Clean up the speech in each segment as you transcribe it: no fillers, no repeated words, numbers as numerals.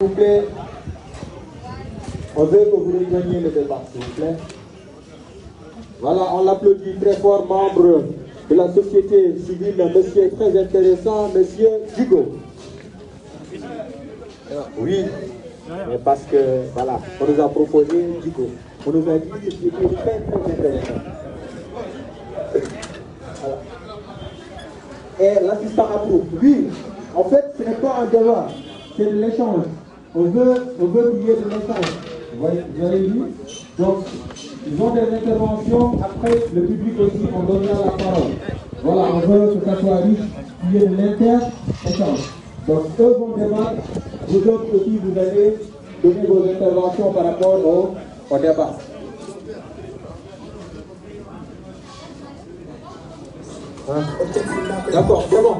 S'il vous plaît, on veut que vous rejoigniez le débat, s'il vous plaît. Voilà, on l'applaudit très fort, membre de la société civile, monsieur très intéressant, monsieur Djigo. Oui, mais parce que, voilà, on nous a proposé Djigo. On nous a dit que c'était très intéressant. Voilà. Et l'assistant approuve. Oui, en fait, ce n'est pas un débat, c'est de l'échange. On veut qu'il y ait de l'échange. Vous avez vu? Donc, ils ont des interventions. Après, le public aussi, on donnera la parole. Voilà, on veut que ça soit riche, qu'il y ait de l'inter-échange. Donc, eux vont débattre. Vous autres aussi, vous allez donner vos interventions par rapport au débat. Hein? D'accord, c'est bon.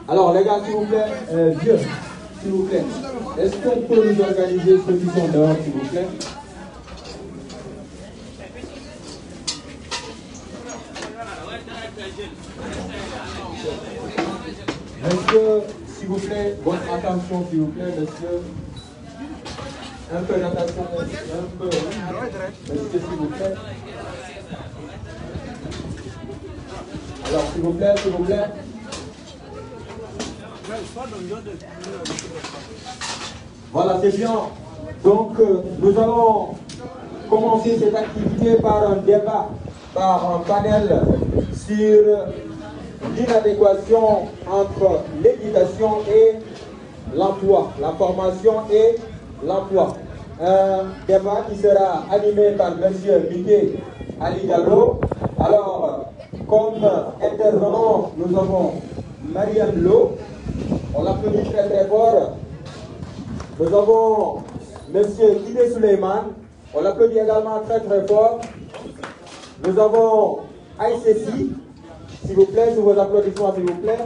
Alors, les gars, s'il vous plaît, vieux, s'il vous plaît, est-ce qu'on peut nous organiser ceux qui sont dehors, s'il vous plaît? Monsieur, s'il vous plaît, votre attention, s'il vous plaît, monsieur. Un peu d'attention, un peu. Monsieur, s'il vous plaît. Alors, s'il vous plaît, s'il vous plaît. Voilà, c'est bien. Donc, nous allons commencer cette activité par un débat, par un panel sur l'inadéquation entre l'éducation et l'emploi, la formation et l'emploi. Un débat qui sera animé par M. Miké Ali Diallo. Alors, comme intervenant, nous avons Mariam Lo. On l'applaudit très très fort. Nous avons M. Kide Suleiman. On l'applaudit également très très fort. Nous avons Aïsessi. S'il vous plaît, sous vos applaudissements, s'il vous plaît.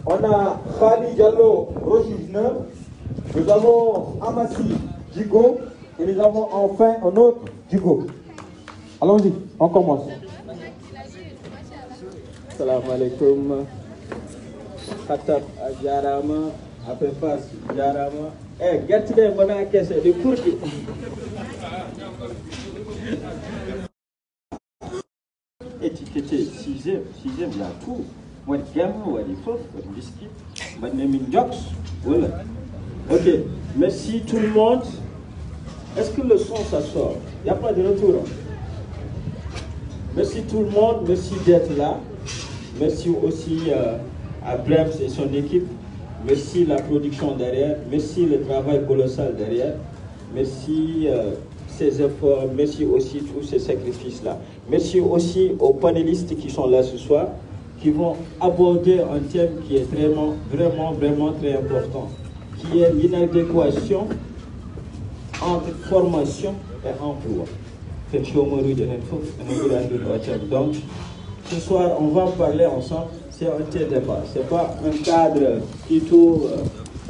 On a Khali Diallo Rochizne. Nous avons Amassi Djigo. Et nous avons enfin un autre Djigo. Allons-y, on commence. Salam alaikum. Khatab Jarama. Après face Jarama. Eh, gâtez mon caisse de courti. Étiqueté 6e là tout. Moi de gamme, moi de faux, moi de biscuit, moi de jox. Voilà. Ok, merci tout le monde. Est-ce que le son ça sort? Il n'y a pas de retour. Merci tout le monde, merci d'être là. Merci aussi à Brems et son équipe. Merci la production derrière. Merci le travail colossal derrière. Merci ces efforts. Merci aussi tous ces sacrifices-là. Merci aussi aux panélistes qui sont là ce soir, qui vont aborder un thème qui est vraiment très important, qui est l'inadéquation entre formation et emploi. Donc, ce soir, on va en parler ensemble. C'est un débat. Ce n'est pas un cadre plutôt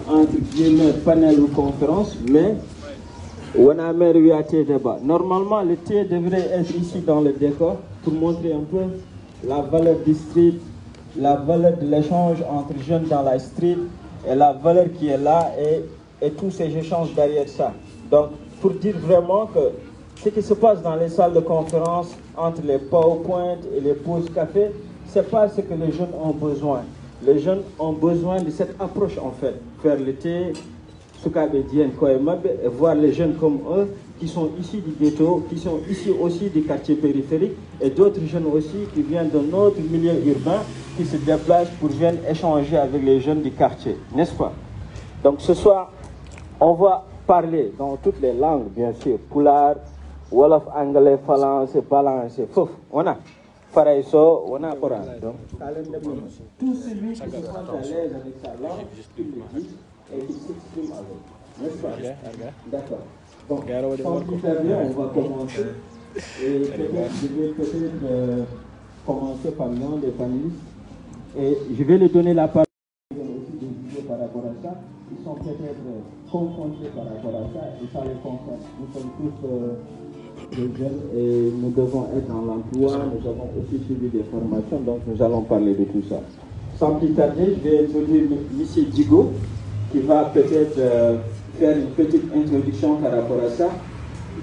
entre guillemets panel ou conférence, mais on a un débat. Normalement, le thé devrait être ici dans le décor pour montrer un peu la valeur du street, la valeur de l'échange entre jeunes dans la street et la valeur qui est là et tous ces échanges derrière ça. Donc, pour dire vraiment que ce qui se passe dans les salles de conférence entre les PowerPoint et les pauses café, ce n'est pas ce que les jeunes ont besoin. Les jeunes ont besoin de cette approche en fait. Faire le thé, et voir les jeunes comme eux qui sont ici du ghetto, qui sont ici aussi des quartiers périphériques et d'autres jeunes aussi qui viennent de notre milieu urbain qui se déplacent pour venir échanger avec les jeunes du quartier, n'est-ce pas? Donc ce soir, on va parler dans toutes les langues, bien sûr, Pulaar, Wolof, anglais, français, balancé, fouf, on a Faraiso, on a Coran. Donc, tout celui qui se sent à l'aise avec sa langue, il le dit et il s'exprime avec. N'est-ce pas? D'accord. Donc, sans plus tarder, on va commencer. Et peut-être, je vais peut-être commencer par l'un des panélistes. Et je vais lui donner la parole aussi des idées par rapport à ça. Ils sont peut-être confrontés par rapport à ça et ça les concerne. Nous sommes tous des jeunes et nous devons être dans l'emploi. Nous avons aussi suivi des formations, donc nous allons parler de tout ça. Sans plus tarder, je vais introduire M. Djigo. qui va peut-être faire une petite introduction par rapport à ça.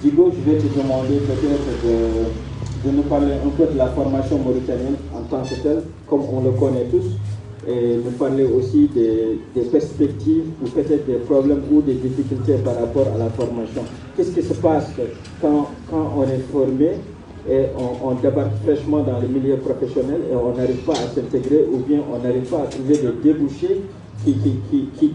Digo, je vais te demander peut-être de nous parler un peu de la formation mauritanienne en tant que telle, comme on le connaît tous, et nous parler aussi des perspectives ou peut-être des problèmes ou des difficultés par rapport à la formation. Qu'est-ce qui se passe quand on est formé et on débarque fraîchement dans le milieu professionnel et on n'arrive pas à s'intégrer ou bien on n'arrive pas à trouver des débouchés qui